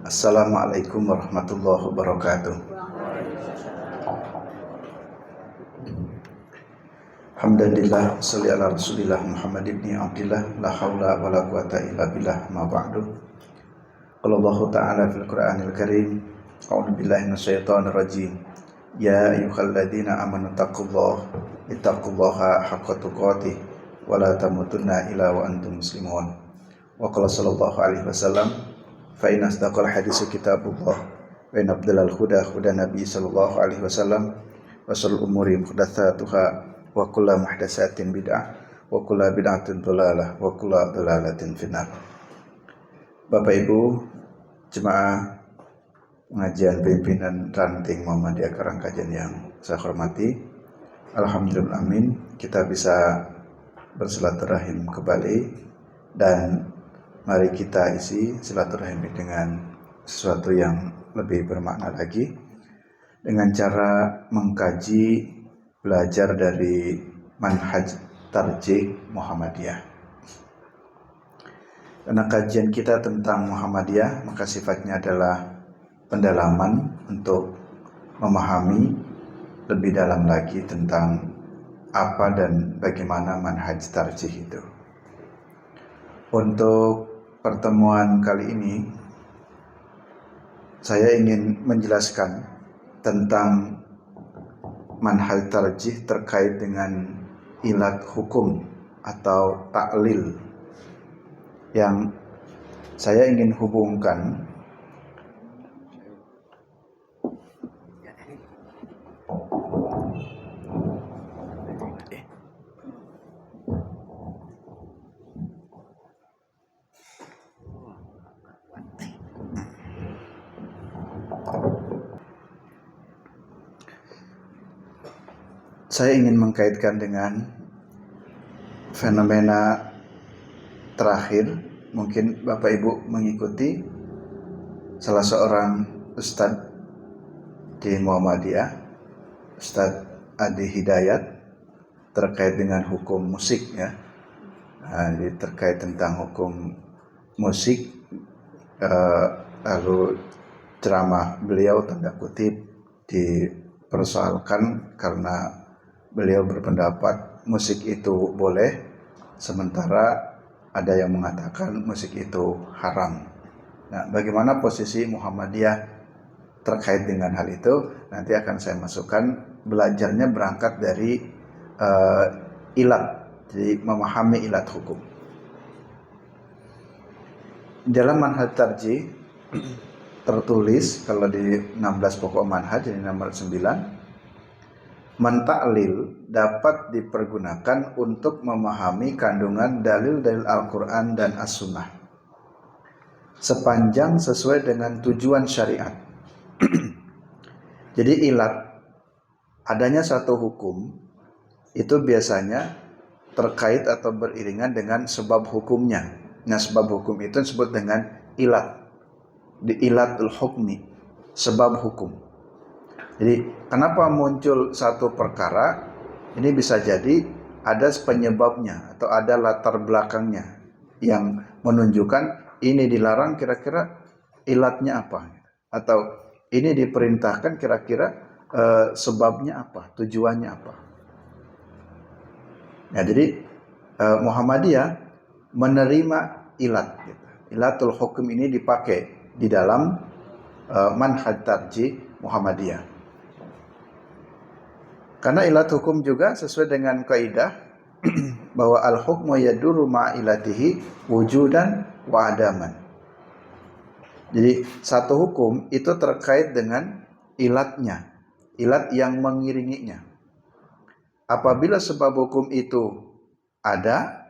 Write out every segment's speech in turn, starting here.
Assalamualaikum warahmatullahi wabarakatuh. Alhamdulillah, sholli ala Rasulillah Muhammad ibn Abdillah, la haula wala quwata illa billah, ma ba'du. Qala Allah Ta'ala fil Qur'anil Karim, a'udzu billahi minasyaitonir rajim. Ya ayyuhalladzina amanu ittaqullaha haqqa tuqatih wa la tamutunna illa wa antum muslimun. Wa qala sallallahu alaihi wasallam, fa inna asdaqal haditsi kitabullah wa inna afdalal huda nabi sallallahu alaihi wasallam wa sharrul umuri muhdatsatuha wa kullu muhdatsatin bid'ah wa kullu bid'atin dhalalah wa kullu dhalalatin finnar. Bapak Ibu jemaah pengajian pimpinan ranting Muhammadiyah Karangkajan yang saya hormati, alhamdulillah amin, kita bisa bersilaturahim kembali, dan mari kita isi silaturahim dengan sesuatu yang lebih bermakna lagi, dengan cara mengkaji, belajar dari manhaj tarjih Muhammadiyah. Karena kajian kita tentang Muhammadiyah maka sifatnya adalah pendalaman untuk memahami lebih dalam lagi tentang apa dan bagaimana manhaj tarjih itu. Untuk pertemuan kali ini saya ingin menjelaskan tentang manhaj tarjih terkait dengan ilat hukum atau ta'lil yang saya ingin hubungkan saya ingin mengkaitkan dengan fenomena terakhir. Mungkin Bapak Ibu mengikuti salah seorang ustadz di Muhammadiyah, Ustadz Adi Hidayat, terkait dengan hukum musik ya. Jadi terkait tentang hukum musik, lalu ceramah beliau tanda kutip dipersoalkan karena beliau berpendapat musik itu boleh, sementara ada yang mengatakan musik itu haram. Nah, bagaimana posisi Muhammadiyah terkait dengan hal itu? Nanti akan saya masukkan. Belajarnya berangkat dari ilat, jadi memahami ilat hukum. Dalam manhaj tarjih tertulis, kalau di 16 pokok manhaj, jadi nomor 9, mentaklil dapat dipergunakan untuk memahami kandungan dalil-dalil Al-Quran dan As-Sunnah sepanjang sesuai dengan tujuan syariat. Jadi ilat, adanya satu hukum itu biasanya terkait atau beriringan dengan sebab hukumnya. Nah, sebab hukum itu disebut dengan ilat, di ilatul hukmi, sebab hukum. Jadi kenapa muncul satu perkara, ini bisa jadi ada penyebabnya atau ada latar belakangnya yang menunjukkan ini dilarang, kira-kira ilatnya apa, atau ini diperintahkan, kira-kira sebabnya apa, tujuannya apa. Nah, jadi Muhammadiyah menerima ilat gitu. Ilatul hukum ini dipakai di dalam manhaj tarjih Muhammadiyah. Karena ilat hukum juga sesuai dengan kaidah bahwa al-hukmu yaduru ma'ilatihi wujudan wa adaman. Jadi satu hukum itu terkait dengan ilatnya, ilat yang mengiringinya. Apabila sebab hukum itu ada,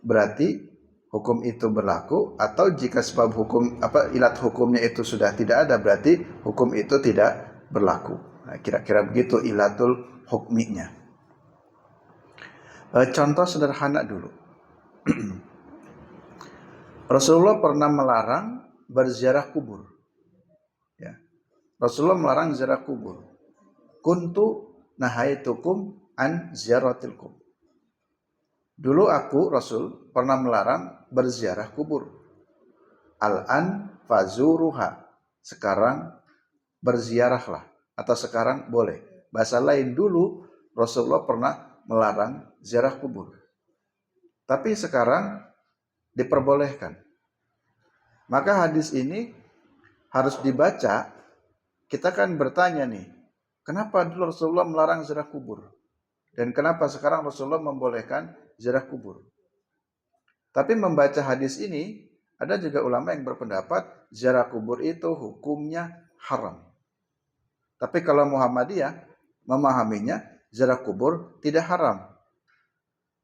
berarti hukum itu berlaku, atau jika sebab hukum ilat hukumnya itu sudah tidak ada, berarti hukum itu tidak berlaku. Nah, kira-kira begitu ilatul hukminya. Contoh sederhana dulu. Rasulullah pernah melarang berziarah kubur. Ya. Rasulullah melarang ziarah kubur. Kuntu nahaitukum an ziaratil kubur. Dulu aku, Rasul, pernah melarang berziarah kubur. Al-an fazuruha, sekarang berziarahlah, atau sekarang boleh. Bahasa lain, dulu Rasulullah pernah melarang ziarah kubur, tapi sekarang diperbolehkan. Maka hadis ini harus dibaca. Kita kan bertanya nih, kenapa dulu Rasulullah melarang ziarah kubur? Dan kenapa sekarang Rasulullah membolehkan ziarah kubur? Tapi membaca hadis ini, ada juga ulama yang berpendapat ziarah kubur itu hukumnya haram. Tapi kalau Muhammadiyah memahaminya, ziarah kubur tidak haram.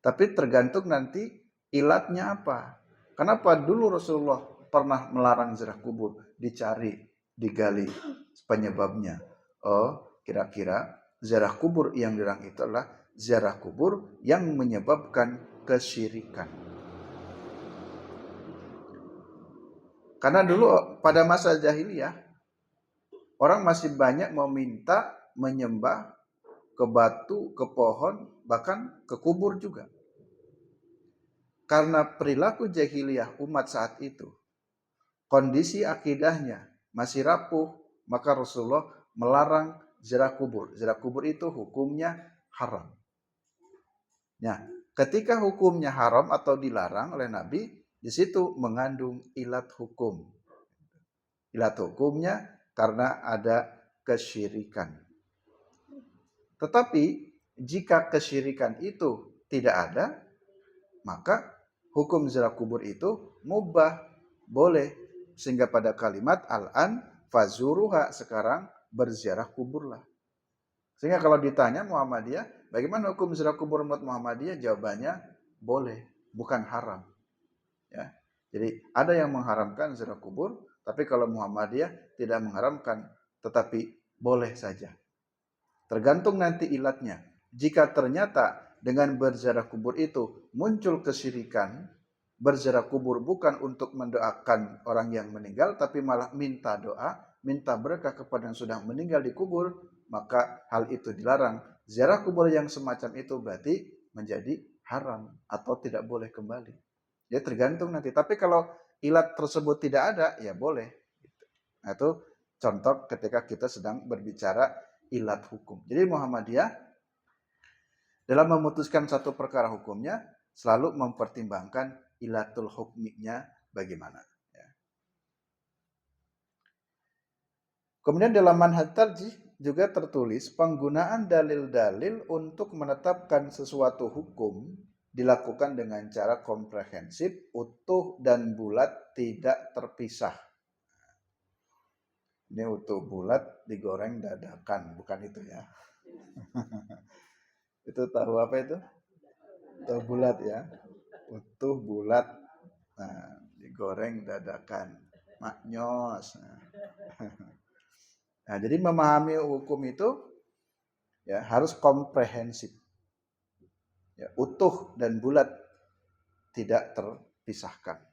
Tapi tergantung nanti ilatnya apa. Kenapa dulu Rasulullah pernah melarang ziarah kubur? Dicari, digali penyebabnya. Oh, kira-kira ziarah kubur yang dilarang itu adalah ziarah kubur yang menyebabkan kesyirikan. Karena dulu pada masa jahiliyah, orang masih banyak meminta menyembah ke batu, ke pohon, bahkan ke kubur juga. Karena perilaku jahiliyah umat saat itu, kondisi akidahnya masih rapuh, maka Rasulullah melarang ziarah kubur. Ziarah kubur itu hukumnya haram. Nah, ketika hukumnya haram atau dilarang oleh Nabi, di situ mengandung ilat hukum. Ilat hukumnya karena ada kesyirikan. Tetapi jika kesyirikan itu tidak ada, maka hukum ziarah kubur itu mubah, boleh. Sehingga pada kalimat al-an fazuruha, sekarang berziarah kuburlah. Sehingga kalau ditanya Muhammadiyah, bagaimana hukum ziarah kubur menurut Muhammadiyah? Jawabannya boleh, bukan haram. Ya. Jadi ada yang mengharamkan ziarah kubur, tapi kalau Muhammadiyah tidak mengharamkan, tetapi boleh saja. Tergantung nanti ilatnya. Jika ternyata dengan berziarah kubur itu muncul kesyirikan, berziarah kubur bukan untuk mendoakan orang yang meninggal, tapi malah minta doa, minta berkah kepada yang sudah meninggal di kubur, maka hal itu dilarang. Ziarah kubur yang semacam itu berarti menjadi haram atau tidak boleh kembali. Ya tergantung nanti. Tapi kalau ilat tersebut tidak ada, ya boleh. Nah, itu contoh ketika kita sedang berbicara ilat hukum. Jadi Muhammadiyah dalam memutuskan satu perkara hukumnya selalu mempertimbangkan ilatul hukminya bagaimana. Ya. Kemudian dalam manhaj tarjih juga tertulis penggunaan dalil-dalil untuk menetapkan sesuatu hukum dilakukan dengan cara komprehensif, utuh dan bulat, tidak terpisah. Ini utuh bulat digoreng dadakan, bukan itu ya. Itu tahu apa itu? Tahu bulat ya. Utuh bulat, nah, digoreng dadakan, maknyos. Nah, jadi memahami hukum itu ya harus komprehensif, ya, utuh dan bulat, tidak terpisahkan.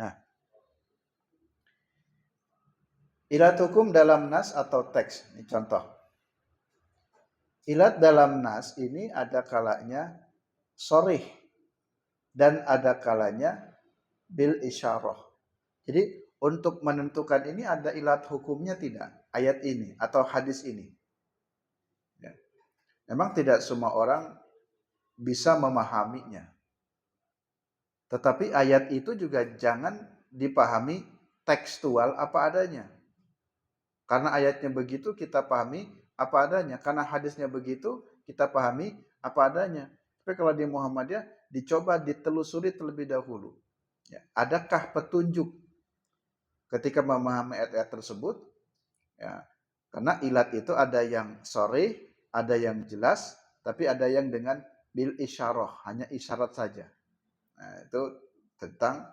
Nah, ilat hukum dalam nas atau teks, ini contoh. Ilat dalam nas ini ada kalanya sharih dan ada kalanya bil isyarah. Jadi untuk menentukan ini ada ilat hukumnya tidak? Ayat ini atau hadis ini. Ya. Memang tidak semua orang bisa memahaminya. Tetapi ayat itu juga jangan dipahami tekstual apa adanya. Karena ayatnya begitu kita pahami apa adanya. Karena hadisnya begitu kita pahami apa adanya. Tapi kalau di Muhammadiyah dicoba ditelusuri terlebih dahulu. Ya, adakah petunjuk ketika memahami ayat-ayat tersebut? Ya, karena ilat itu ada yang sharih, ada yang jelas, tapi ada yang dengan bil isyarah, hanya isyarat saja. Nah, itu tentang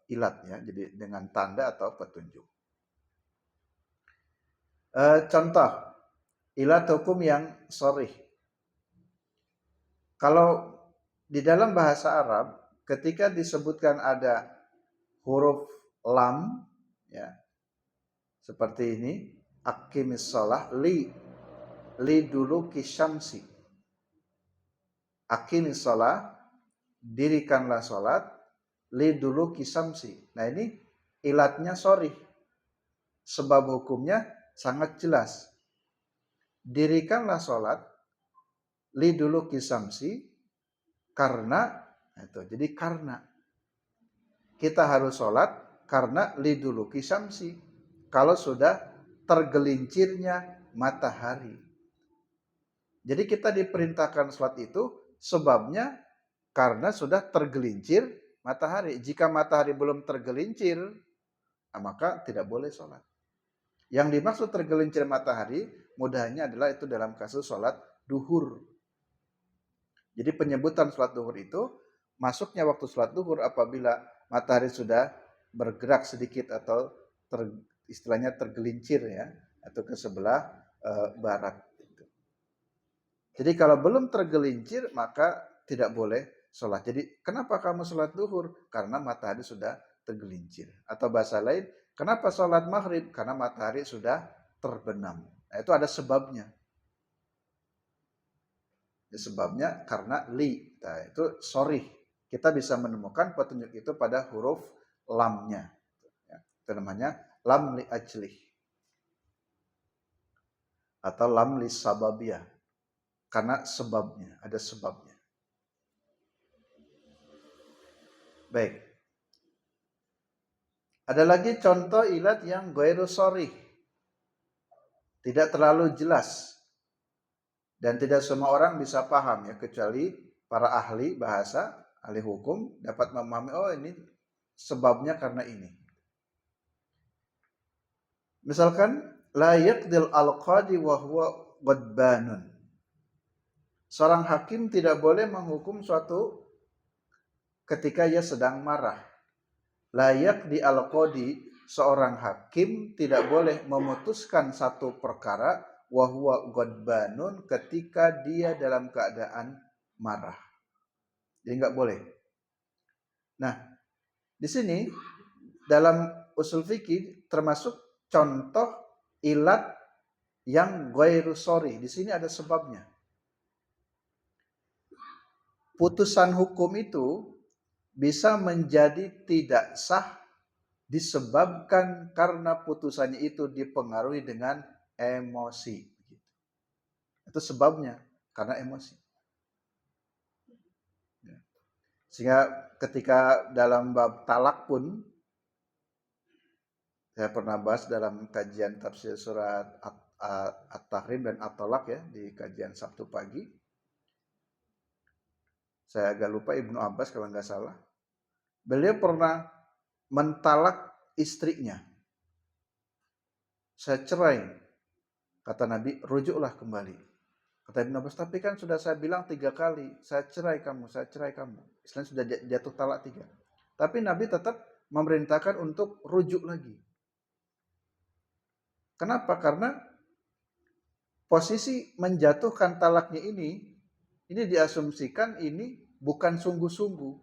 ilat ya, jadi dengan tanda atau petunjuk. Contoh ilat hukum yang sharih. Kalau di dalam bahasa Arab ketika disebutkan ada huruf lam ya seperti ini, aqimis shalah li dulu kisyamsi. Aqimis shalah, dirikanlah salat liduluki samsi. Nah ini ilatnya sorry. Sebab hukumnya sangat jelas. Dirikanlah sholat liduluki samsi karena itu. Jadi karena kita harus sholat karena liduluki samsi. Kalau sudah tergelincirnya matahari. Jadi kita diperintahkan sholat itu sebabnya karena sudah tergelincir matahari. Jika matahari belum tergelincir, maka tidak boleh sholat. Yang dimaksud tergelincir matahari, mudahnya adalah itu dalam kasus sholat duhur. Jadi penyebutan sholat duhur itu, masuknya waktu sholat duhur apabila matahari sudah bergerak sedikit atau istilahnya tergelincir ya, atau ke sebelah barat. Jadi kalau belum tergelincir maka tidak boleh sholat. Jadi kenapa kamu sholat duhur? Karena matahari sudah tergelincir. Atau bahasa lain, kenapa sholat maghrib? Karena matahari sudah terbenam. Nah, itu ada sebabnya. Ya, sebabnya karena li. Nah, itu sorry. Kita bisa menemukan petunjuk itu pada huruf lamnya. Ya, itu namanya lam li ajlih. Atau lam li sababiyah. Karena sebabnya, ada sebabnya. Baik. Ada lagi contoh ilat yang ghairu sharih. Tidak terlalu jelas. Dan tidak semua orang bisa paham ya, kecuali para ahli bahasa, ahli hukum dapat memahami, oh ini sebabnya karena ini. Misalkan la yaqdil al-qadi wa huwa ghadbanun. Seorang hakim tidak boleh menghukum suatu ketika ia sedang marah. Layak di al-qadi, seorang hakim tidak boleh memutuskan satu perkara wahwa ghadbanun ketika dia dalam keadaan marah. Jadi nggak boleh. Nah, di sini dalam usul fikih termasuk contoh ilat yang ghairu sharih. Di sini ada sebabnya. Putusan hukum itu bisa menjadi tidak sah disebabkan karena putusannya itu dipengaruhi dengan emosi. Itu sebabnya, karena emosi. Sehingga ketika dalam bab talak pun, saya pernah bahas dalam kajian tafsir surat At-Tahrim dan At-Talaq ya, di kajian Sabtu pagi. Saya agak lupa, Ibnu Abbas kalau nggak salah. Beliau pernah mentalak istrinya. Saya cerai. Kata Nabi, rujuklah kembali. Kata Ibnu Abbas, tapi kan sudah saya bilang 3 kali, saya cerai kamu. Istilahnya sudah jatuh talak 3. Tapi Nabi tetap memerintahkan untuk rujuk lagi. Kenapa? Karena posisi menjatuhkan talaknya ini diasumsikan ini bukan sungguh-sungguh.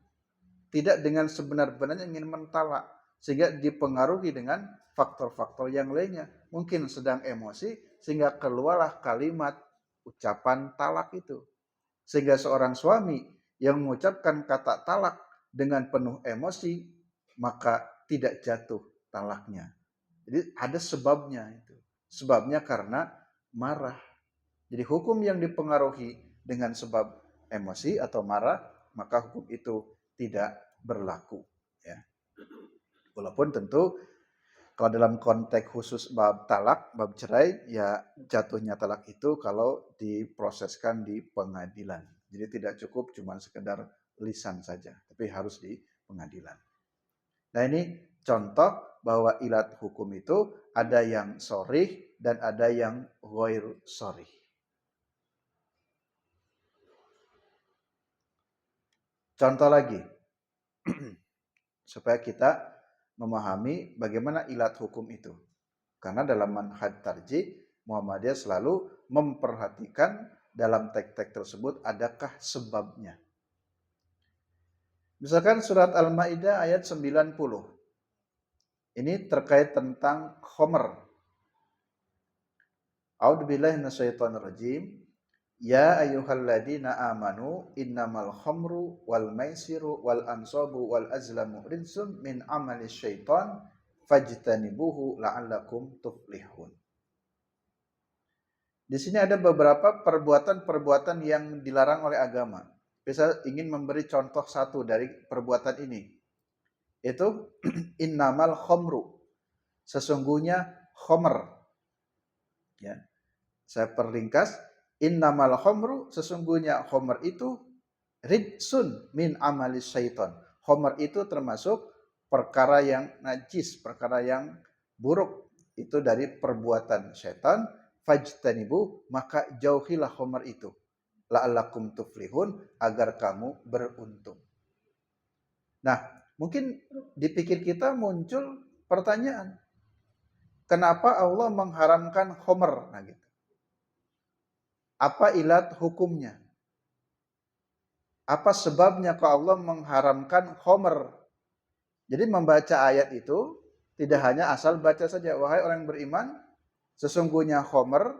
Tidak dengan sebenar-benarnya ingin mentalak. Sehingga dipengaruhi dengan faktor-faktor yang lainnya. Mungkin sedang emosi, sehingga keluarlah kalimat ucapan talak itu. Sehingga seorang suami yang mengucapkan kata talak dengan penuh emosi, maka tidak jatuh talaknya. Jadi ada sebabnya itu. Sebabnya karena marah. Jadi hukum yang dipengaruhi dengan sebab emosi atau marah, maka hukum itu tidak berlaku. Ya. Walaupun tentu kalau dalam konteks khusus bab talak, bab cerai, ya jatuhnya talak itu kalau diproseskan di pengadilan. Jadi tidak cukup cuma sekedar lisan saja, tapi harus di pengadilan. Nah ini contoh bahwa ilat hukum itu ada yang sharih dan ada yang ghair sharih. Contoh lagi, supaya kita memahami bagaimana ilat hukum itu. Karena dalam manhaj tarjih, Muhammadiyah selalu memperhatikan dalam teks-teks tersebut adakah sebabnya. Misalkan surat Al-Maidah ayat 90. Ini terkait tentang khomer. A'udzubillahi minasyaitonirrajim. Ya ayyuhalladzina amanu innamal khamru wal maisiru wal ansabu wal azlamu rinsun min amali syaitan fajtanibuhu la'allakum tuflihun. Di sini ada beberapa perbuatan-perbuatan yang dilarang oleh agama. Bisa ingin memberi contoh satu dari perbuatan ini. Itu innamal khamru. Sesungguhnya khamr. Ya. Saya perringkas, innamal khamru, sesungguhnya khamr itu ridsun min amali syaitan. Khamr itu termasuk perkara yang najis, perkara yang buruk. Itu dari perbuatan setan. Fajtanibu, maka jauhilah khamr itu. La'allakum tuflihun, agar kamu beruntung. Nah, mungkin di pikir kita muncul pertanyaan. Kenapa Allah mengharamkan khamr? Nah, gitu. Apa ilat hukumnya? Apa sebabnya kok Allah mengharamkan khamr? Jadi membaca ayat itu tidak hanya asal baca saja. Wahai orang yang beriman, sesungguhnya khamr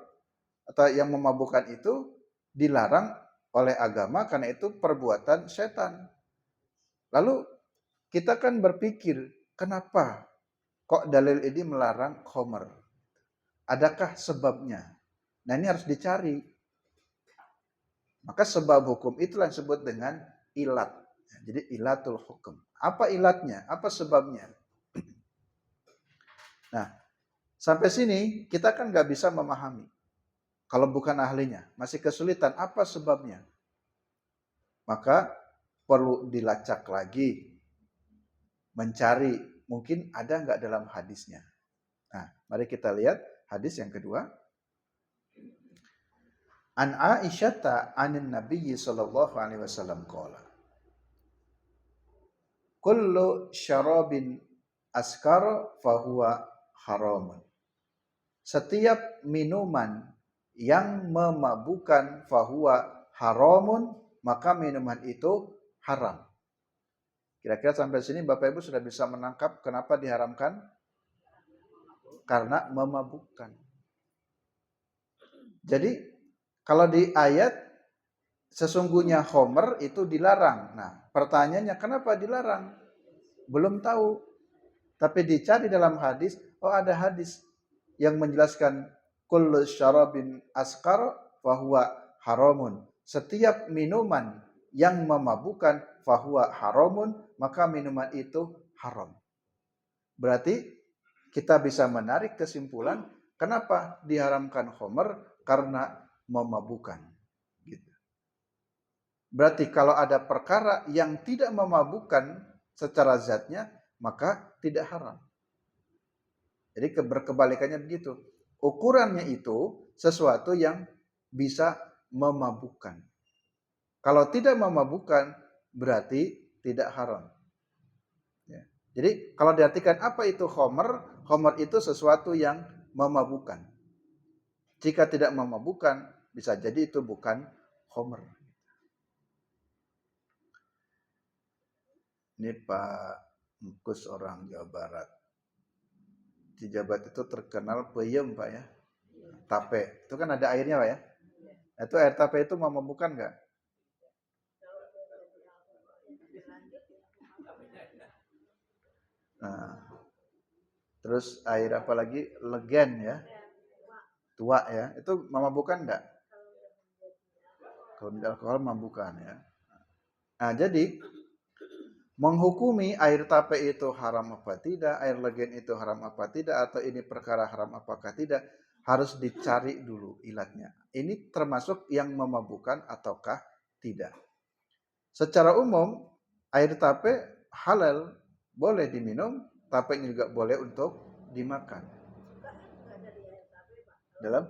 atau yang memabukkan itu dilarang oleh agama karena itu perbuatan setan. Lalu kita kan berpikir, kenapa kok dalil ini melarang khamr? Adakah sebabnya? Nah, ini harus dicari. Maka sebab hukum itulah yang disebut dengan ilat. Jadi ilatul hukum. Apa ilatnya? Apa sebabnya? Nah, sampai sini kita kan nggak bisa memahami. Kalau bukan ahlinya, masih kesulitan. Apa sebabnya? Maka perlu dilacak lagi. Mencari, mungkin ada nggak dalam hadisnya. Nah, mari kita lihat hadis yang kedua. An Aisyata anin Nabi sallallahu alaihi wasallam qala kullu syarabin askar fahuwa haramun. Setiap minuman yang memabukkan fahuwa haramun, maka minuman itu haram. Kira-kira sampai sini Bapak Ibu sudah bisa menangkap kenapa diharamkan? Karena memabukkan. Jadi kalau di ayat sesungguhnya khamr itu dilarang. Nah, pertanyaannya kenapa dilarang? Belum tahu. Tapi dicari dalam hadis, oh ada hadis yang menjelaskan kullu syarabin askar fahuwa haramun. Setiap minuman yang memabukkan fahuwa haramun, maka minuman itu haram. Berarti kita bisa menarik kesimpulan kenapa diharamkan khamr? Karena memabukkan. Gitu. Berarti kalau ada perkara yang tidak memabukkan secara zatnya, maka tidak haram. Jadi berkebalikannya begitu. Ukurannya itu sesuatu yang bisa memabukkan. Kalau tidak memabukkan, berarti tidak haram. Ya. Jadi kalau diartikan apa itu khamr? Khamr itu sesuatu yang memabukkan. Jika tidak memabukkan, bisa jadi itu bukan khamr. Ini Pak Mkus orang Jawa Barat. Di Jabat itu terkenal peyem Pak ya. Tape. Itu kan ada airnya Pak ya. Itu air tape itu memabukkan nggak? Nah, terus air apa lagi? Legen ya. Tua ya. Itu memabukkan nggak? Kalau alkohol memabukkan ya. Nah, jadi menghukumi air tape itu haram apa tidak, air legen itu haram apa tidak, atau ini perkara haram apakah tidak, harus dicari dulu ilatnya. Ini termasuk yang memabukkan ataukah tidak. Secara umum, air tape halal, boleh diminum, tape juga boleh untuk dimakan. Dalam?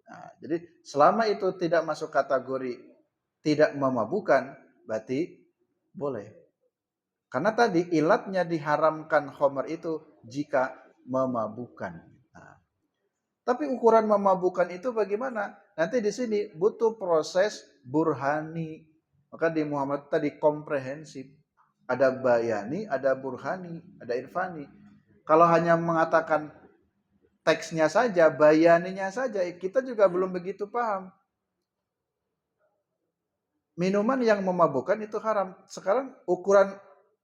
Nah, jadi selama itu tidak masuk kategori tidak memabukkan, berarti boleh. Karena tadi ilatnya diharamkan khamr itu jika memabukkan. Nah, tapi ukuran memabukkan itu bagaimana? Nanti di sini butuh proses burhani. Maka di Muhammad tadi komprehensif. Ada bayani, ada burhani, ada irfani. Kalau hanya mengatakan teksnya saja, bayaninya saja, kita juga belum begitu paham. Minuman yang memabukkan itu haram. Sekarang ukuran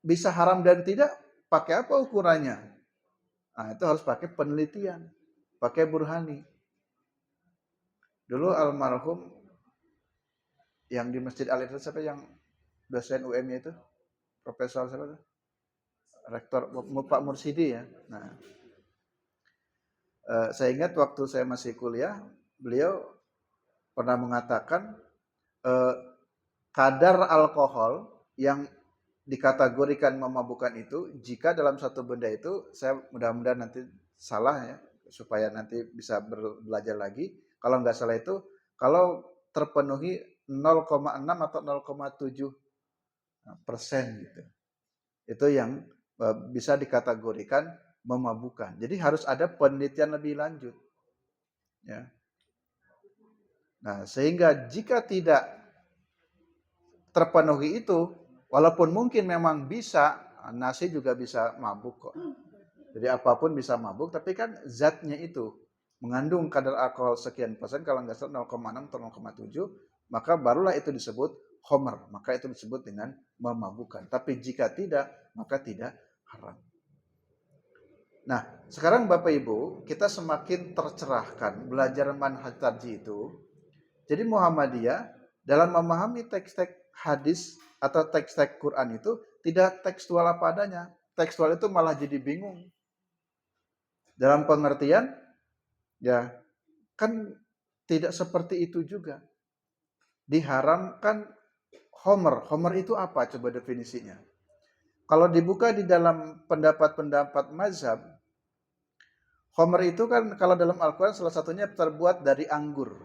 bisa haram dan tidak, pakai apa ukurannya? Nah, itu harus pakai penelitian, pakai burhani. Dulu almarhum yang di Masjid Al-Irsyad siapa yang dosen UM-nya itu? Profesor siapa itu? Rektor Pak Mursidi ya. Nah, saya ingat waktu saya masih kuliah, beliau pernah mengatakan kadar alkohol yang dikategorikan memabukkan itu, jika dalam satu benda itu, saya mudah-mudahan nanti salah ya, supaya nanti bisa belajar lagi. Kalau nggak salah itu, kalau terpenuhi 0,6 atau 0,7% gitu, itu yang bisa dikategorikan memabukkan. Jadi harus ada penelitian lebih lanjut, ya. Nah, sehingga jika tidak terpenuhi itu, walaupun mungkin memang bisa, nasi juga bisa mabuk kok. Jadi apapun bisa mabuk, tapi kan zatnya itu mengandung kadar alkohol sekian persen, kalau nggak salah 0,6 atau 0,7, maka barulah itu disebut homer, maka itu disebut dengan memabukkan. Tapi jika tidak, maka tidak haram. Nah, sekarang Bapak Ibu, kita semakin tercerahkan belajar manhaj tarjih itu. Jadi Muhammadiyah dalam memahami teks-teks hadis atau teks-teks Quran itu tidak tekstual apa adanya. Tekstual itu malah jadi bingung. Dalam pengertian, ya kan tidak seperti itu juga. Diharamkan homer. Homer itu apa? Coba definisinya. Kalau dibuka di dalam pendapat-pendapat mazhab, homer itu kan kalau dalam Al-Quran salah satunya terbuat dari anggur.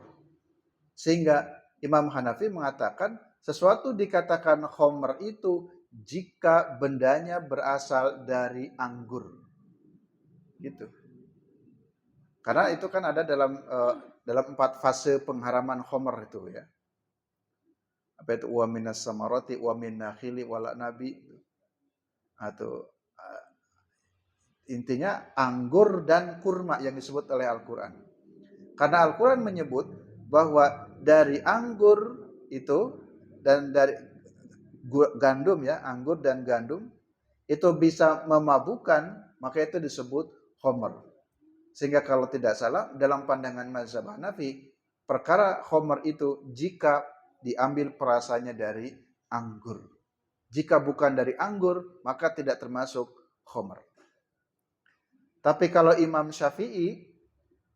Sehingga Imam Hanafi mengatakan sesuatu dikatakan homer itu jika bendanya berasal dari anggur. Gitu. Karena itu kan ada dalam 4 fase pengharaman homer itu ya. Apa itu? Wa minas samarati wa min nakhili wala nabi. Atau intinya anggur dan kurma yang disebut oleh Al-Quran. Karena Al-Quran menyebut bahwa dari anggur itu dan dari gandum ya, anggur dan gandum itu bisa memabukkan, maka itu disebut homer. Sehingga kalau tidak salah dalam pandangan mazhab Hanafi, perkara homer itu jika diambil perasanya dari anggur. Jika bukan dari anggur, maka tidak termasuk homer. Tapi kalau Imam Syafi'i,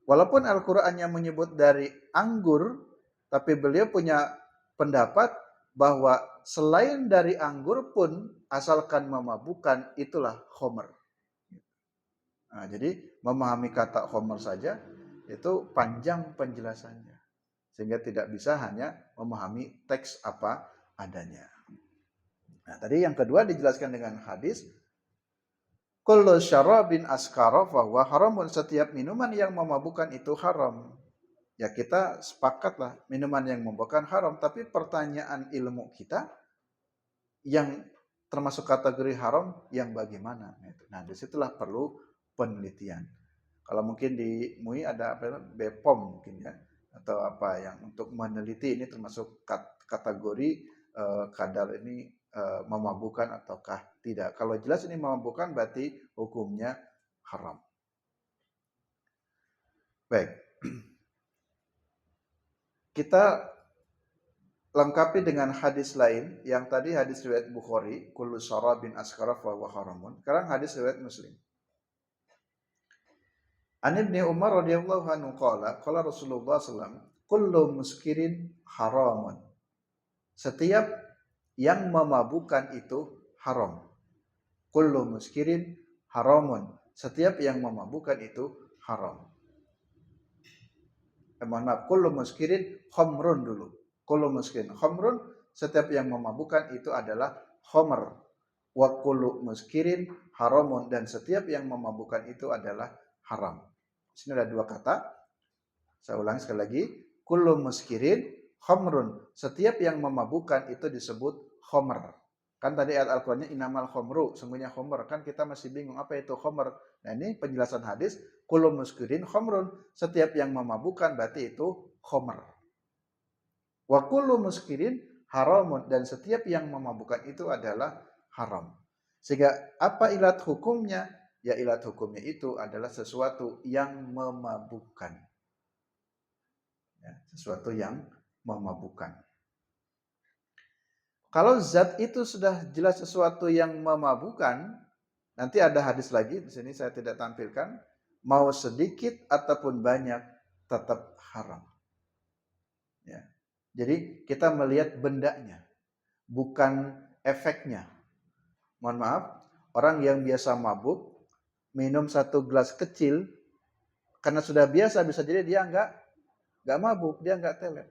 walaupun Al-Qur'annya menyebut dari anggur, tapi beliau punya pendapat bahwa selain dari anggur pun asalkan memabukkan itulah homer. Nah, jadi memahami kata homer saja itu panjang penjelasannya. Sehingga tidak bisa hanya memahami teks apa adanya. Nah, tadi yang kedua dijelaskan dengan hadis kullu syarabin askara fahuwa haramun, setiap minuman yang memabukkan itu haram. Ya kita sepakatlah minuman yang memabukkan haram, tapi pertanyaan ilmu kita yang termasuk kategori haram yang bagaimana? Nah, disitulah perlu penelitian. Kalau mungkin di MUI ada apa BPOM mungkin ya, atau apa yang untuk meneliti ini termasuk kategori kadar ini memabukkan ataukah tidak. Kalau jelas ini memabukkan berarti hukumnya haram. Baik. Kita lengkapi dengan hadis lain yang tadi hadis riwayat Bukhari, kullu syarabin askara fa huwa haramun. Sekarang hadis riwayat Muslim. An Ibnu Umar radhiyallahu anhu qala Rasulullah sallallahu kullu muskirin haramun. Setiap yang memabukkan itu haram. Kullu muskirin haramun. Setiap yang memabukkan itu haram. Mohon maaf, kullu muskirin khamrun dulu. Kullu muskirin khamrun, setiap yang memabukkan itu adalah khamr. Wa kullu muskirin haramun, dan setiap yang memabukkan itu adalah haram. Di sini ada 2 kata. Saya ulangi sekali lagi. Kullu muskirin khamrun, setiap yang memabukkan itu disebut khamr. Kan tadi ayat Al-Qur'annya innamal khamru, sungguhnya khamr. Kan kita masih bingung apa itu khamr. Nah ini penjelasan hadis, kullu muskirin khamrun, setiap yang memabukkan berarti itu khamr. Wa kullu muskirin haramun, dan setiap yang memabukkan itu adalah haram. Sehingga apa ilat hukumnya? Ya ilat hukumnya itu adalah sesuatu yang memabukkan. Ya, sesuatu yang memabukkan. Kalau zat itu sudah jelas sesuatu yang memabukkan, nanti ada hadis lagi di sini saya tidak tampilkan, mau sedikit ataupun banyak tetap haram. Ya. Jadi kita melihat bendanya, bukan efeknya. Mohon maaf, orang yang biasa mabuk minum satu gelas kecil karena sudah biasa, bisa jadi dia nggak mabuk, dia nggak teler.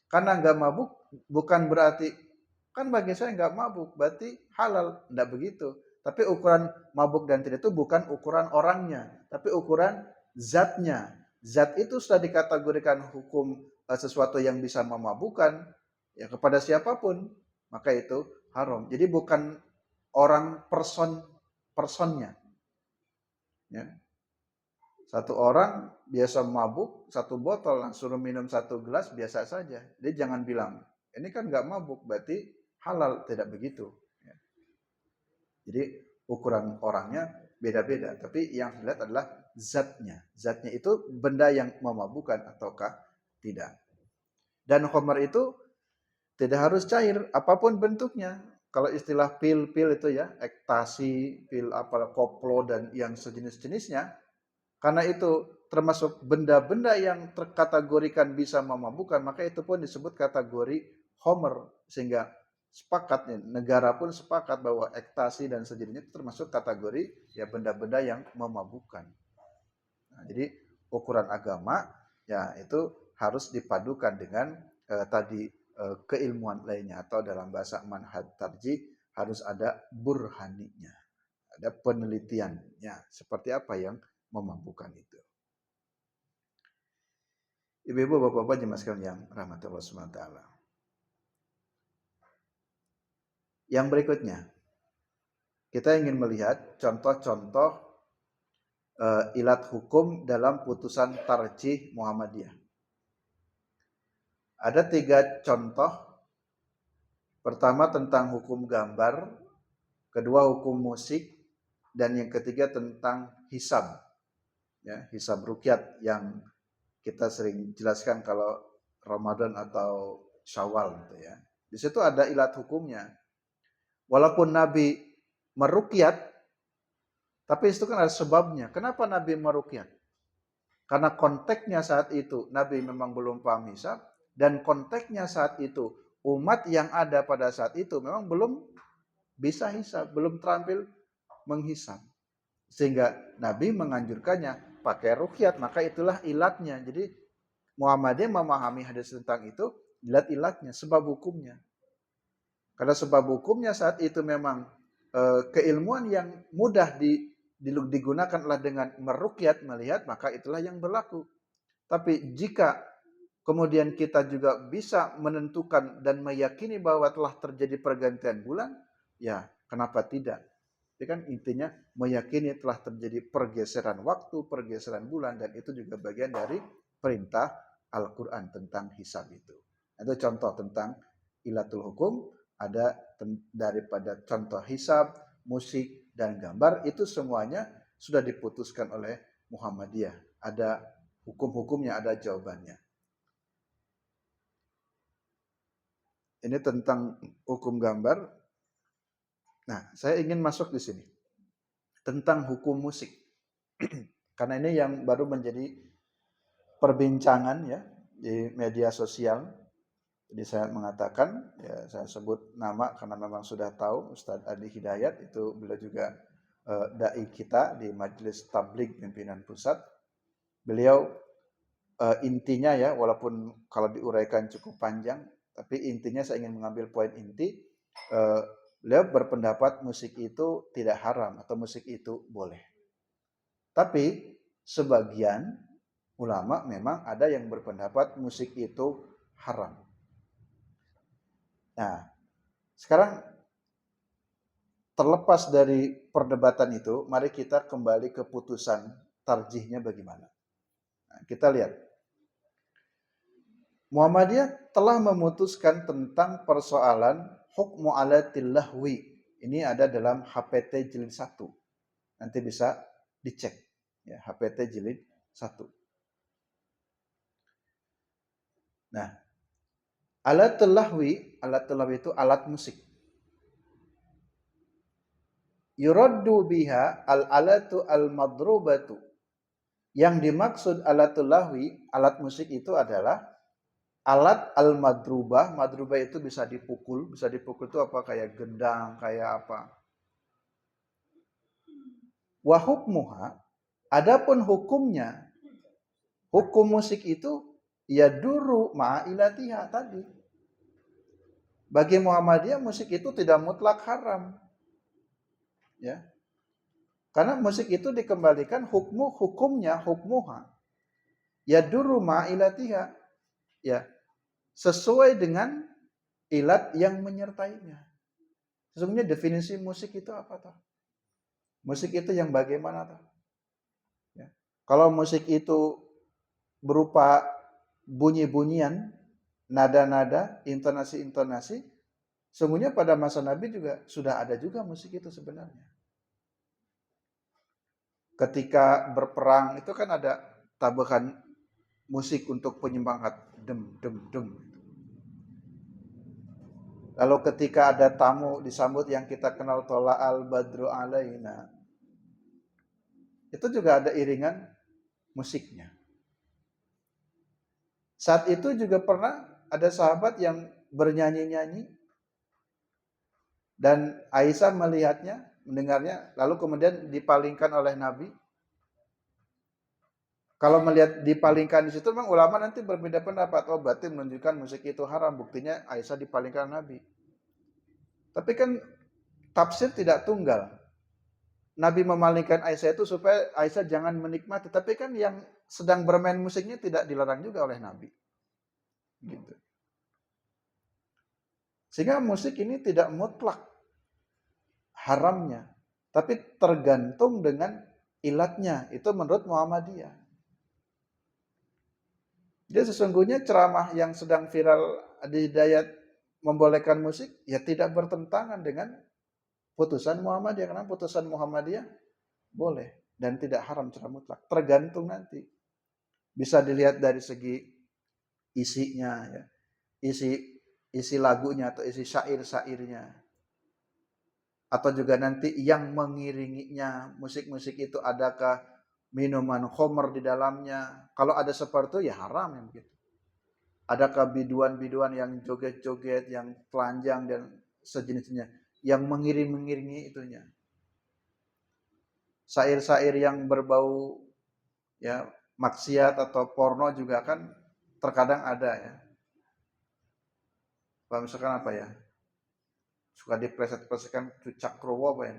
Karena nggak mabuk bukan berarti, kan bagi saya nggak mabuk berarti halal, nggak begitu. Tapi ukuran mabuk dan tidak itu bukan ukuran orangnya, tapi ukuran zatnya. Zat itu sudah dikategorikan hukum sesuatu yang bisa memabukkan ya kepada siapapun, maka itu haram. Jadi bukan orang personnya. Ya. Satu orang biasa mabuk, satu botol suruh minum satu gelas biasa saja. Jadi jangan bilang, ini kan nggak mabuk, berarti halal. Tidak begitu. Ya. Jadi ukuran orangnya beda-beda. Tapi yang dilihat adalah zatnya. Zatnya itu benda yang memabukkan ataukah tidak. Dan khamar itu tidak harus cair, apapun bentuknya. Kalau istilah pil-pil itu ya, ekstasi, pil apa, koplo, dan yang sejenis-jenisnya, karena itu termasuk benda-benda yang terkategorikan bisa memabukkan, maka itu pun disebut kategori khamr. Sehingga sepakat, negara pun sepakat bahwa ekstasi dan sejenisnya itu termasuk kategori ya benda-benda yang memabukkan. Nah, jadi ukuran agama ya itu harus dipadukan dengan tadi keilmuan lainnya, atau dalam bahasa manhaj tarjih harus ada burhaninya, ada penelitiannya seperti apa yang memampukan itu. Ibu-ibu, bapak-bapak, jemaah sekalian yang rahmati Allah SWT. Yang berikutnya, kita ingin melihat contoh-contoh ilat hukum dalam putusan tarjih Muhammadiyah. Ada 3 contoh. Pertama tentang hukum gambar, kedua hukum musik, dan yang ketiga tentang hisab. Ya, hisab ruqyat yang kita sering jelaskan kalau Ramadan atau Syawal gitu ya. Di situ ada ilat hukumnya. Walaupun Nabi meruqyat, tapi itu kan ada sebabnya. Kenapa Nabi meruqyat? Karena konteksnya saat itu Nabi memang belum paham hisab, dan konteksnya saat itu umat yang ada pada saat itu memang belum bisa hisab, belum terampil menghisab. Sehingga Nabi menganjurkannya pakai ruqyat, maka itulah ilatnya. Jadi Muhammadiyah memahami hadis tentang itu, lihat ilatnya, sebab hukumnya. Karena sebab hukumnya saat itu memang keilmuan yang mudah digunakan adalah dengan meruqyat, melihat, maka itulah yang berlaku. Tapi jika kemudian kita juga bisa menentukan dan meyakini bahwa telah terjadi pergantian bulan, ya kenapa tidak? Itu kan intinya meyakini telah terjadi pergeseran waktu, pergeseran bulan, dan itu juga bagian dari perintah Al-Quran tentang hisab itu. Itu contoh tentang ilatul hukum. Ada daripada contoh hisab, musik, dan gambar, itu semuanya sudah diputuskan oleh Muhammadiyah. Ada hukum-hukumnya, ada jawabannya. Ini tentang hukum gambar. Nah, saya ingin masuk di sini tentang hukum musik. Karena ini yang baru menjadi perbincangan ya di media sosial. Jadi saya mengatakan, ya saya sebut nama karena memang sudah tahu Ustadz Adi Hidayat, itu beliau juga dai kita di Majelis Tabligh Pimpinan Pusat. Beliau intinya ya, walaupun kalau diuraikan cukup panjang, tapi intinya saya ingin mengambil poin inti. Beliau berpendapat musik itu tidak haram atau musik itu boleh. Tapi sebagian ulama memang ada yang berpendapat musik itu haram. Nah, sekarang terlepas dari perdebatan itu, mari kita kembali ke putusan tarjihnya bagaimana. Nah, kita lihat. Muhammadiyah telah memutuskan tentang persoalan hukmu alatil lahwi. Ini ada dalam HPT jilid 1. Nanti bisa dicek. Ya, HPT jilid 1. Nah, alatul lahwi itu alat musik. Yuraddu biha al-alatu al-madrubatu. Yang dimaksud alatul lahwi, alat musik itu adalah alat al-madrubah. Madrubah itu bisa dipukul itu apa? Kayak gendang, kayak apa. Wa hukmuha, adapun hukumnya, hukum musik itu ya duru ma'ilatiha tadi. Bagi Muhammadiyah musik itu tidak mutlak haram. Ya. Karena musik itu dikembalikan hukumnya hukmuha. Ya duru ma'ilatiha. Ya. Sesuai dengan ilat yang menyertainya. Sesungguhnya definisi musik itu apa toh? Musik itu yang bagaimana toh? Ya. Kalau musik itu berupa bunyi-bunyian, nada-nada, intonasi-intonasi, sesungguhnya pada masa Nabi juga sudah ada juga musik itu sebenarnya. Ketika berperang itu kan ada tabakan musik untuk penyemangat, dem dem dem. Lalu ketika ada tamu disambut yang kita kenal tola al badru alaina, itu juga ada iringan musiknya. Saat itu juga pernah ada sahabat yang bernyanyi-nyanyi dan Aisyah melihatnya, mendengarnya, lalu kemudian dipalingkan oleh Nabi. Kalau melihat dipalingkan di situ, memang ulama nanti berbeda pendapat. Oh, berarti menunjukkan musik itu haram. Buktinya Aisyah dipalingkan Nabi. Tapi kan tafsir tidak tunggal. Nabi memalingkan Aisyah itu supaya Aisyah jangan menikmati. Tapi kan yang sedang bermain musiknya tidak dilarang juga oleh Nabi. Gitu. Sehingga musik ini tidak mutlak haramnya. Tapi tergantung dengan ilatnya. Itu menurut Muhammadiyah. Jadi sesungguhnya ceramah yang sedang viral di Hidayat membolehkan musik, ya tidak bertentangan dengan putusan Muhammadiyah. Karena putusan Muhammadiyah boleh dan tidak haram secara mutlak. Tergantung nanti. Bisa dilihat dari segi isinya, ya. Isi lagunya atau isi syair-syairnya. Atau juga nanti yang mengiringinya, musik-musik itu adakah minuman khamr di dalamnya. Kalau ada seperti itu ya haram yang begitu. Adakah biduan-biduan yang joget-joget, yang telanjang dan sejenisnya, yang mengiringi itunya. Syair-syair yang berbau ya maksiat atau porno juga kan terkadang ada ya. Kalau misalkan apa ya? Suka dipleset-plesetkan cucak krowo apa ya?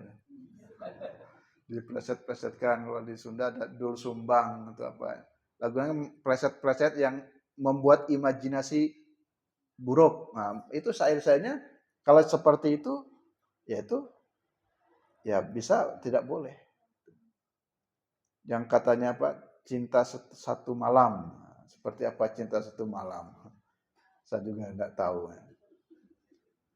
Dipleset-plesetkan, kalau di Sunda ada dul sumbang atau apa. Lagunya pleset-pleset yang membuat imajinasi buruk. Nah, itu syair-syairnya kalau seperti itu ya itu ya bisa tidak boleh. Yang katanya apa? Cinta satu malam. Seperti apa cinta satu malam? Saya juga enggak tahu.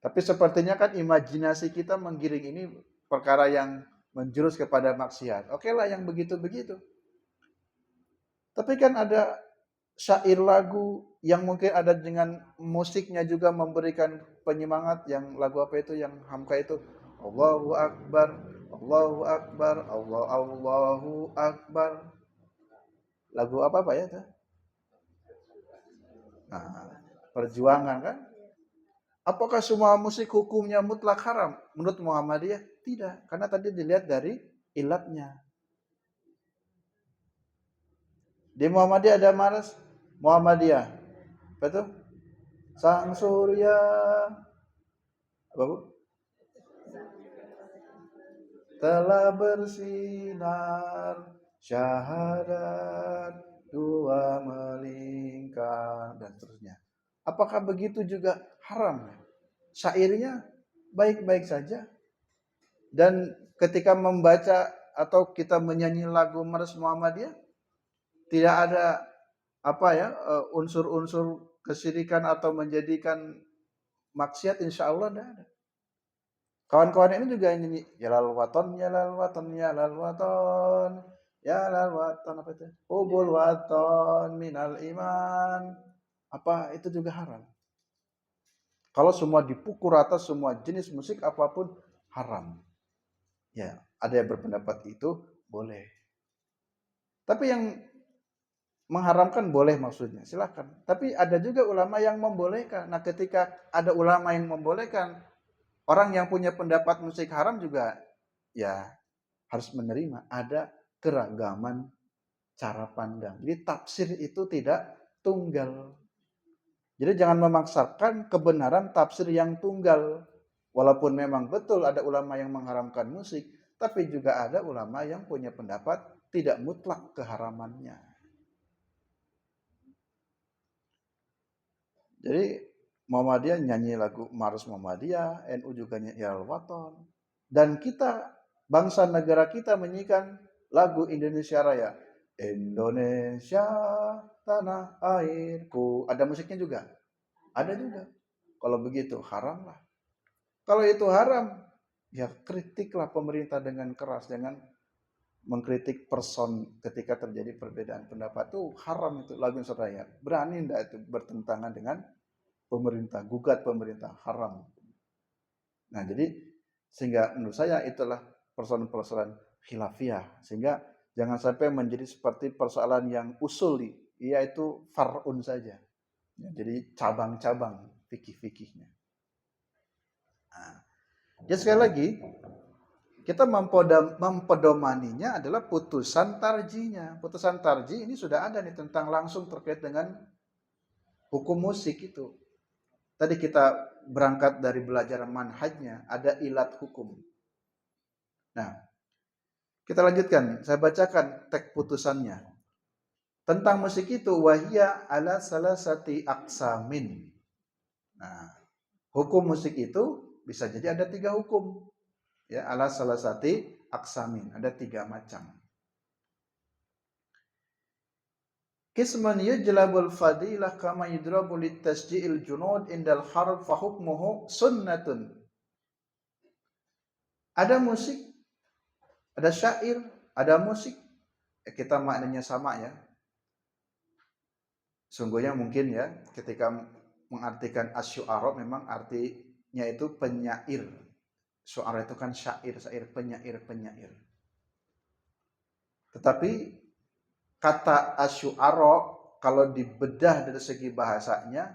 Tapi sepertinya kan imajinasi kita menggiring ini perkara yang menjurus kepada maksiat. Oke lah yang begitu-begitu. Tapi kan ada syair lagu yang mungkin ada dengan musiknya juga memberikan penyemangat. Yang lagu apa itu yang hamka itu? Allahu Akbar, Allahu Akbar, Allahu Akbar. Lagu apa ya itu? Nah, perjuangan kan? Apakah semua musik hukumnya mutlak haram? Menurut Muhammadiyah tidak, karena tadi dilihat dari ilatnya. Di Muhammadiyah ada maras Muhammadiyah. Betul? Sang Surya apa Bu? Telah bersinar syahadat dua melingkar dan seterusnya. Apakah begitu juga haram? Syairnya baik-baik saja. Dan ketika membaca atau kita menyanyi lagu Maras Muhammadiyah, tidak ada unsur-unsur kesyirikan atau menjadikan maksiat, insya Allah tidak ada. Kawan-kawan ini juga nyanyi Yalal Waton, Yalal Waton, Yalal Waton, Yalal Waton, apa itu? Ubul Waton minal iman. Apa itu juga haram. Kalau semua dipukul rata, semua jenis musik apapun haram. Ya, ada yang berpendapat itu boleh. Tapi yang mengharamkan boleh maksudnya, silakan. Tapi ada juga ulama yang membolehkan. Nah, ketika ada ulama yang membolehkan, orang yang punya pendapat musik haram juga ya harus menerima. Ada keragaman cara pandang. Jadi tafsir itu tidak tunggal. Jadi jangan memaksakan kebenaran tafsir yang tunggal. Walaupun memang betul ada ulama yang mengharamkan musik, tapi juga ada ulama yang punya pendapat tidak mutlak keharamannya. Jadi Muhammadiyah nyanyi lagu Maros Muhammadiyah, NU juga nyanyi Al-Waton. Dan kita, bangsa negara kita menyanyikan lagu Indonesia Raya. Indonesia tanah airku. Ada musiknya juga? Ada juga. Kalau begitu haram lah. Kalau itu haram, ya kritiklah pemerintah dengan keras. Jangan mengkritik person ketika terjadi perbedaan pendapat. Itu haram itu lagu Indonesia Raya. Berani enggak itu bertentangan dengan pemerintah, gugat pemerintah, haram. Nah, jadi sehingga menurut saya itulah persoalan-persoalan khilafiyah. Sehingga jangan sampai menjadi seperti persoalan yang usuli, yaitu far'un saja. Ya, jadi cabang-cabang fikih-fikihnya. Nah, ya sekali lagi, kita mempedomaninya adalah putusan tarjinya. Putusan tarji ini sudah ada nih tentang langsung terkait dengan hukum musik itu. Tadi kita berangkat dari belajar manhajnya, ada ilat hukum. Nah, kita lanjutkan. Saya bacakan teks putusannya. Tentang musik itu, wahia ala salasati aksamin. Nah, hukum musik itu bisa jadi ada 3 hukum. Ya, ala salasati aksamin. Ada 3 macam. Qisman yujlabul fadilah kama yudrabu litasji'il junud indal harb fa hukmuhu sunnatun. Ada musik, ada syair, ada musik. Kita maknanya sama ya. Sungguhnya mungkin ya ketika mengartikan asy'ara memang artinya itu penyair. Syu'ara itu kan syair, penyair. Tetapi kata asy'ara kalau dibedah dari segi bahasanya,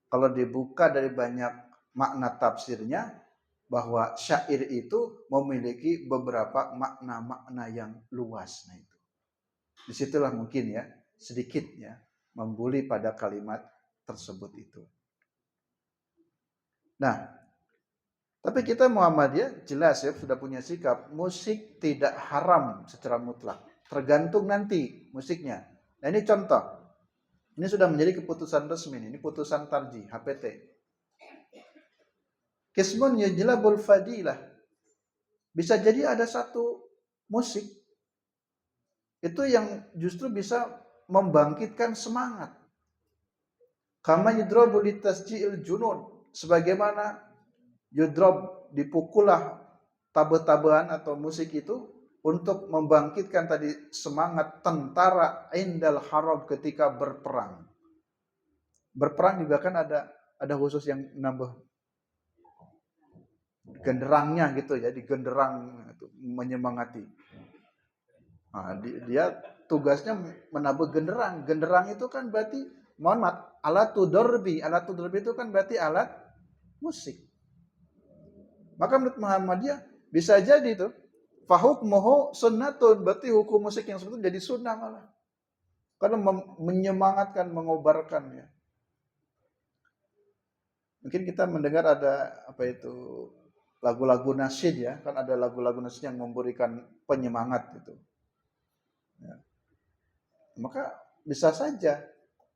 kalau dibuka dari banyak makna tafsirnya, bahwa syair itu memiliki beberapa makna-makna yang luas. Nah itu, disitulah mungkin ya sedikit ya membuli pada kalimat tersebut itu. Nah, tapi kita Muhammadiyah jelas ya sudah punya sikap musik tidak haram secara mutlak. Tergantung nanti musiknya. Nah ini contoh. Ini sudah menjadi keputusan resmi. Ini putusan tarji, HPT. Kismun yajlabul fadilah. Bisa jadi ada satu musik itu yang justru bisa membangkitkan semangat. Kama yudrobu litasji'il junud. Sebagaimana yudrob dipukullah tabe-tabean atau musik itu untuk membangkitkan tadi semangat tentara indal harab ketika berperang. Berperang juga kan ada khusus yang nambah genderangnya gitu ya, digenderang menyemangati. Nah, dia tugasnya menambah genderang. Genderang itu kan berarti mohon maaf, alatu dorbi itu kan berarti alat musik. Maka menurut Muhammadiyah bisa jadi itu fahukmuhu sunnatun, berarti hukum musik yang seperti itu jadi sunnah malah. Karena menyemangatkan, mengobarkan ya. Mungkin kita mendengar ada lagu-lagu nasyid ya, kan ada lagu-lagu nasyid yang memberikan penyemangat gitu. Ya. Maka bisa saja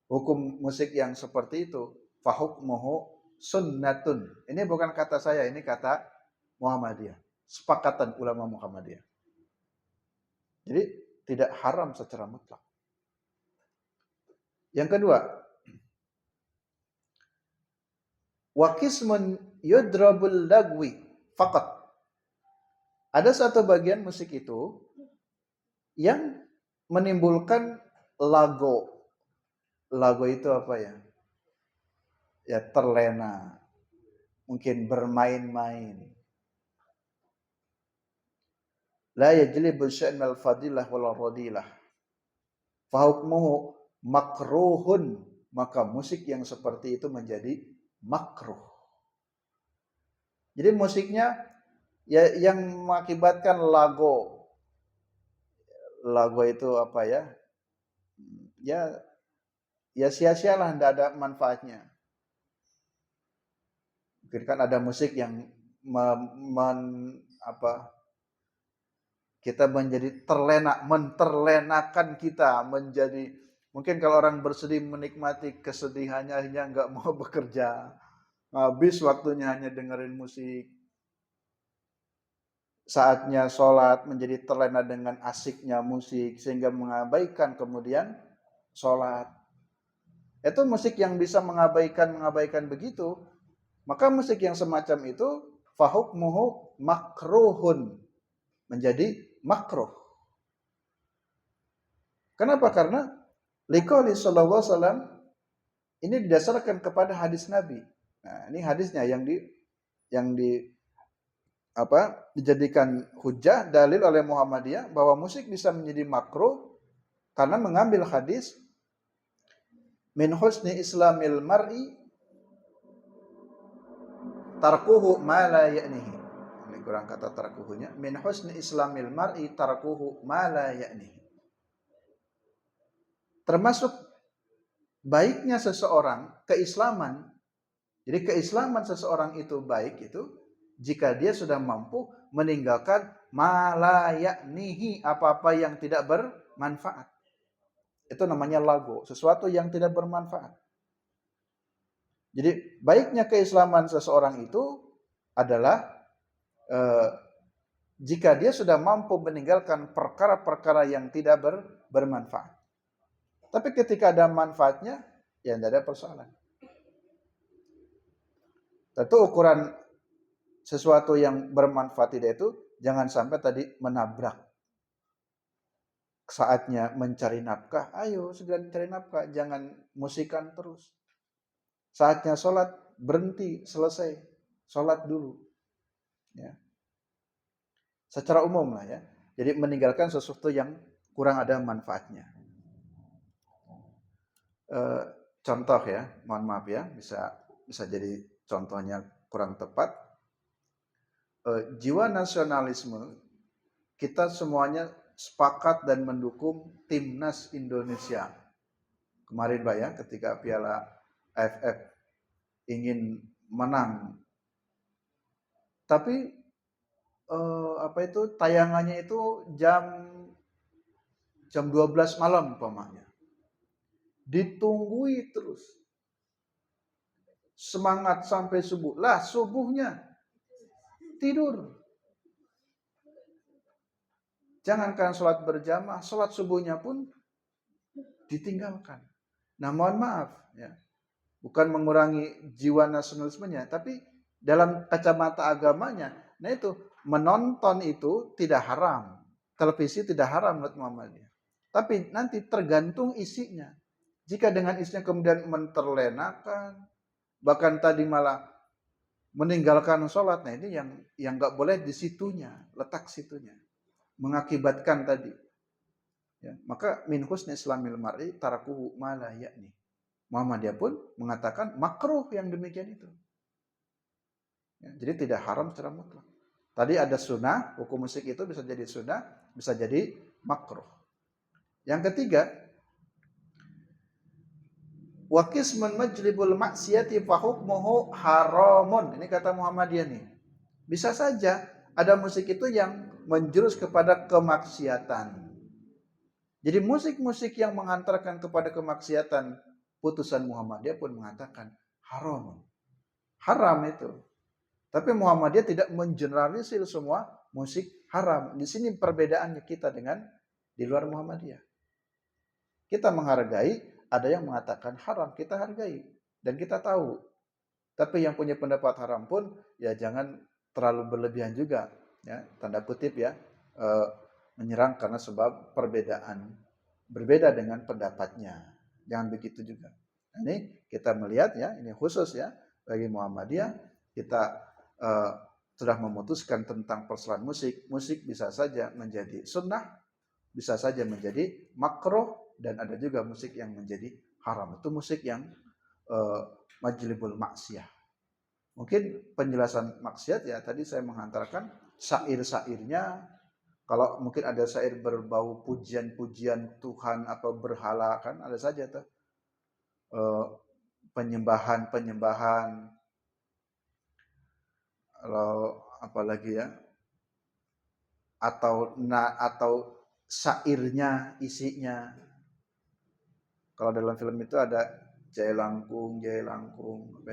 hukum musik yang seperti itu fahukmuhu sunnatun. Ini bukan kata saya, ini kata Muhammadiyah. sepakatan ulama Muhammadiyah. Jadi tidak haram secara mutlak. Yang kedua, wa qismun yudrabul lagwi faqat. Ada satu bagian musik itu yang menimbulkan lago. Lago itu apa ya? Ya terlena, mungkin bermain-main. La yajlibu sya'nal fadilah wal radilah. Fahukmuhu makruhun. Maka musik yang seperti itu menjadi makruh. Jadi musiknya ya yang mengakibatkan lago. Lago itu apa ya? Ya sia-sialah, tidak ada manfaatnya. Mungkin kan ada musik yang kita menjadi terlena, menterlenakan kita menjadi, mungkin kalau orang bersedih menikmati kesedihannya hanya nggak mau bekerja, habis waktunya hanya dengerin musik. Saatnya sholat menjadi terlena dengan asiknya musik sehingga mengabaikan kemudian sholat. Itu musik yang bisa mengabaikan begitu. Maka musik yang semacam itu fahukmuhu makruhun, menjadi makruh. Kenapa? Karena liqauli sallallahu alaihi wasallam ini didasarkan kepada hadis Nabi. Nah, ini hadisnya yang dijadikan hujah dalil oleh Muhammadiyah bahwa musik bisa menjadi makruh karena mengambil hadis min husni islamil mar'i tarkuhu ma la ya'nihi. Ini kurang kata tarkuhunya. Min husni islamil mar'i tarkuhu ma la ya'nihi. Termasuk baiknya seseorang, keislaman. Jadi keislaman seseorang itu baik itu jika dia sudah mampu meninggalkan ma la ya'nihi, apa-apa yang tidak bermanfaat. Itu namanya lago, sesuatu yang tidak bermanfaat. Jadi baiknya keislaman seseorang itu adalah jika dia sudah mampu meninggalkan perkara-perkara yang tidak bermanfaat. Tapi ketika ada manfaatnya, ya tidak ada persoalan. Tentu ukuran sesuatu yang bermanfaat itu jangan sampai tadi menabrak. Saatnya mencari nafkah, ayo segera mencari nafkah, jangan musikan terus. Saatnya sholat, berhenti, selesai. Sholat dulu. Ya. Secara umum lah ya. Jadi meninggalkan sesuatu yang kurang ada manfaatnya. Contoh ya, mohon maaf ya, bisa jadi contohnya kurang tepat. Jiwa nasionalisme, kita semuanya sepakat dan mendukung timnas Indonesia. Kemarin Pak ya, ketika Piala AFF ingin menang, tapi tayangannya itu jam 12 malam umpamanya. Ditunggui terus. Semangat sampai subuh. Lah subuhnya tidur. Jangankan sholat berjamaah, sholat subuhnya pun ditinggalkan. Nah mohon maaf ya, bukan mengurangi jiwa nasionalismenya, tapi dalam kacamata agamanya, nah itu menonton itu tidak haram, televisi tidak haram menurut Muhammadiyah. Tapi nanti tergantung isinya. Jika dengan isinya kemudian menterlenakan, bahkan tadi malah meninggalkan sholat, nah ini yang nggak boleh di situnya, letak situnya, mengakibatkan tadi. Ya, maka min husni islamil mar'i tarakuhu ma la ya'ni. Muhammadiyah pun mengatakan makruh yang demikian itu. Ya, jadi tidak haram secara mutlak. Tadi ada sunnah, hukum musik itu bisa jadi sunnah, bisa jadi makruh. Yang ketiga, wa qismun majlibul maksiyati fa hukmuhu haramun. Ini kata Muhammadiyah nih. Bisa saja ada musik itu yang menjurus kepada kemaksiatan. Jadi musik-musik yang mengantarkan kepada kemaksiatan, putusan Muhammadiyah pun mengatakan haram. Haram itu. Tapi Muhammadiyah tidak mengeneralisir semua musik haram. Di sini perbedaannya kita dengan di luar Muhammadiyah. Kita menghargai, ada yang mengatakan haram, kita hargai dan kita tahu. Tapi yang punya pendapat haram pun ya jangan terlalu berlebihan juga, ya, tanda kutip ya, menyerang karena sebab perbedaan, berbeda dengan pendapatnya. Jangan begitu juga. Nah, ini kita melihat ya, ini khusus ya bagi Muhammadiyah, kita sudah memutuskan tentang persoalan musik. Musik bisa saja menjadi sunnah, bisa saja menjadi makruh, dan ada juga musik yang menjadi haram. Itu musik yang majlibul maksiyah. Mungkin penjelasan maksiat ya tadi saya menghantarkan syair-syairnya. Kalau mungkin ada syair berbau pujian-pujian Tuhan atau berhala, kan ada saja tuh penyembahan-penyembahan. Kalau apalagi ya, atau syairnya, isinya. Kalau dalam film itu ada Jai Langkung, Jai Langkung,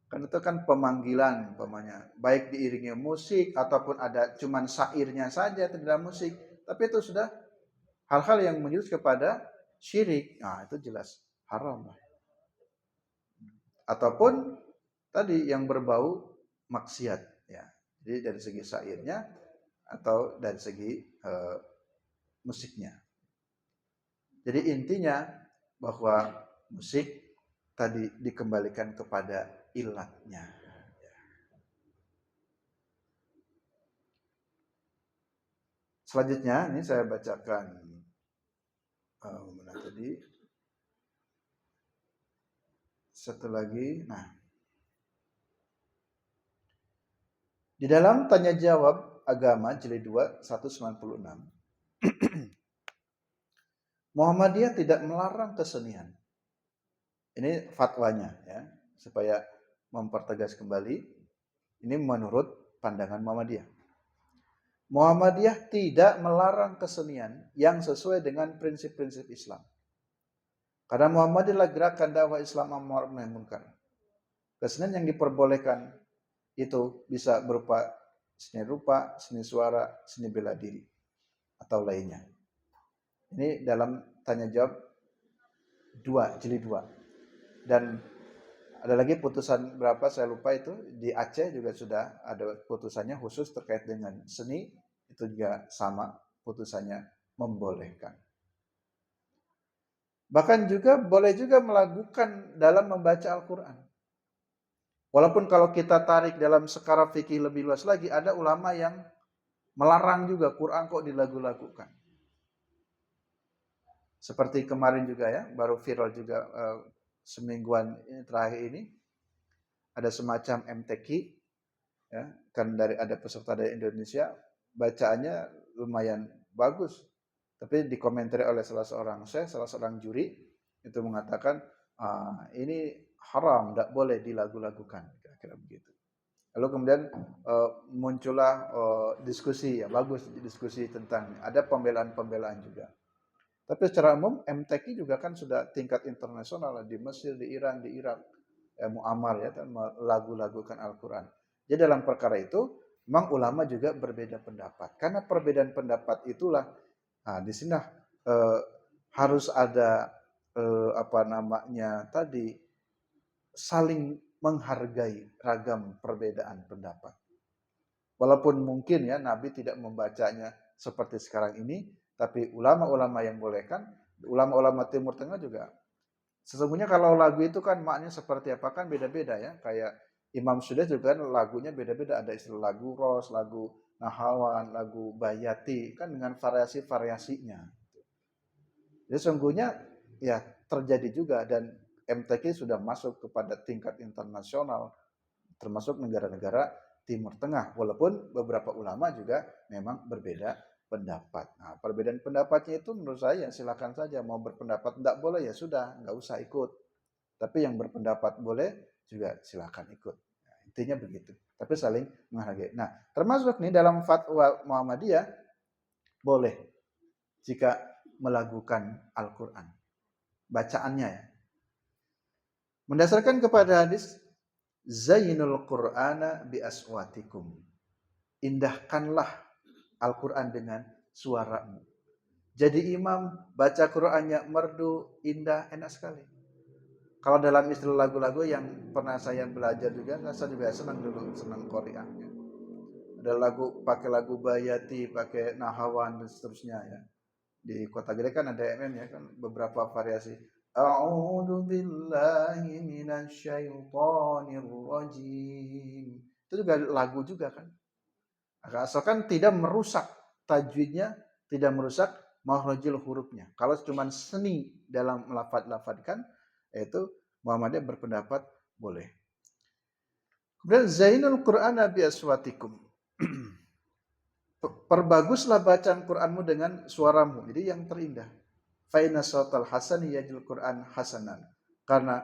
kan itu kan pemanggilan, umpamanya baik diiringi musik ataupun ada cuman syairnya saja tidak musik, tapi itu sudah hal-hal yang menjurus kepada syirik. Nah, itu jelas haram. Ataupun tadi yang berbau maksiat ya. Jadi dari segi syairnya atau dari segi musiknya. Jadi intinya bahwa musik tadi dikembalikan kepada ilatnya. Selanjutnya ini saya bacakan mana tadi satu lagi. Nah, di dalam tanya jawab agama jilid 2 196 Muhammadiyah tidak melarang kesenian. Ini fatwanya ya, supaya mempertegas kembali. Ini menurut pandangan Muhammadiyah. Muhammadiyah tidak melarang kesenian yang sesuai dengan prinsip-prinsip Islam. Karena Muhammadiyah adalah gerakan dakwah Islam amar ma'ruf munkar. Kesenian yang diperbolehkan itu bisa berupa seni rupa, seni suara, seni bela diri atau lainnya. Ini dalam tanya jawab 2, jilid 2. Dan ada lagi putusan berapa saya lupa itu, di Aceh juga sudah ada putusannya khusus terkait dengan seni, itu juga sama putusannya membolehkan. Bahkan juga boleh juga melakukan dalam membaca Al-Quran. Walaupun kalau kita tarik dalam sekara fikih lebih luas lagi, ada ulama yang melarang juga Quran kok dilagu-lagukan. Seperti kemarin juga ya, baru viral juga semingguan ini terakhir ini, ada semacam MTQ, ya, kan ada peserta dari Indonesia, bacaannya lumayan bagus, tapi dikomentari oleh salah seorang juri itu mengatakan ini haram, tidak boleh dilagu-lagukan, kira-kira begitu. Lalu kemudian muncullah diskusi ya, bagus diskusi tentang ada pembelaan juga. Tapi secara umum MTQ juga kan sudah tingkat internasional di Mesir, di Iran, di Irak, mu'amar ya, lagu-lagukan Al-Quran. Jadi dalam perkara itu memang ulama juga berbeda pendapat. Karena perbedaan pendapat itulah, di sini harus ada tadi saling menghargai ragam perbedaan pendapat. Walaupun mungkin ya Nabi tidak membacanya seperti sekarang ini, tapi ulama-ulama yang bolehkan, ulama-ulama Timur Tengah juga. Sesungguhnya kalau lagu itu kan maknanya seperti apa kan beda-beda ya. Kayak Imam Sudais juga kan lagunya beda-beda. Ada istilah lagu ros, lagu nahawan, lagu bayati, kan dengan variasi-variasinya. Jadi sesungguhnya ya terjadi juga, dan MTQ sudah masuk kepada tingkat internasional, termasuk negara-negara Timur Tengah. Walaupun beberapa ulama juga memang berbeda pendapat. Nah, perbedaan pendapatnya itu menurut saya silakan saja, mau berpendapat tidak boleh ya sudah, nggak usah ikut. Tapi yang berpendapat boleh juga silakan ikut. Nah, intinya begitu. Tapi saling menghargai. Nah, termasuk nih dalam fatwa Muhammadiyah boleh jika melakukan Al-Quran, bacaannya ya. Mendasarkan kepada hadis Zainul Qur'ana bi aswatikum. Indahkanlah Al-Qur'an dengan suaramu. Jadi imam baca Qur'annya merdu, indah, enak sekali. Kalau dalam istilah lagu-lagu yang pernah saya belajar juga, saya juga senang dulu, senang Qur'annya. Ada pakai lagu Bayati, pakai Nahawan dan seterusnya ya. Di Kota Gede kan ada MM ya kan, beberapa variasi. A'udzu billahi minasyaitonir rajim. Itu juga lagu juga kan. Asalkan tidak merusak tajwidnya, tidak merusak makhrajul hurufnya. Kalau cuma seni dalam melafadkan, itu Muhammadiyah berpendapat boleh. Kemudian Zainul Qur'an bi aswatikum. Perbaguslah bacaan Qur'anmu dengan suaramu. Jadi yang terindah. Fa inna sautal hasani yajil Qur'an hasanan. Karena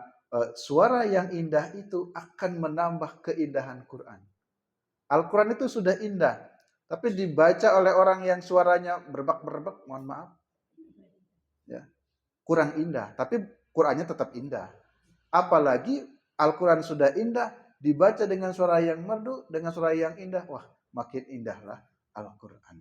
suara yang indah itu akan menambah keindahan Qur'an. Al-Quran itu sudah indah, tapi dibaca oleh orang yang suaranya berbak-berbak, mohon maaf, ya, kurang indah. Tapi Qurannya tetap indah. Apalagi Al-Quran sudah indah, dibaca dengan suara yang merdu, dengan suara yang indah, wah makin indahlah Al-Quran.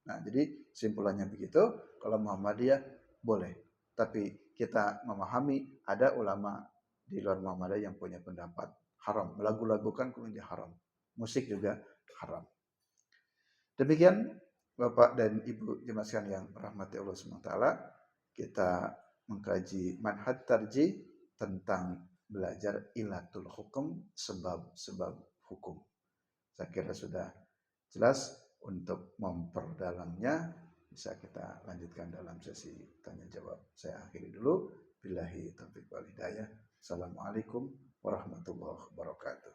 Nah, jadi simpulannya begitu. Kalau Muhammadiyah boleh, tapi kita memahami ada ulama di luar Muhammadiyah yang punya pendapat haram. Lagu-lagu kan kemudian haram. Musik juga haram. Demikian Bapak dan Ibu jemaah sekalian yang rahmati Allah SWT, kita mengkaji manhaj tarjih tentang belajar ilatul hukum, sebab-sebab hukum. Saya kira sudah jelas. Untuk memperdalamnya bisa kita lanjutkan dalam sesi tanya jawab. Saya akhiri dulu. Billahi taufiq wal hidayah. Assalamualaikum warahmatullahi wabarakatuh.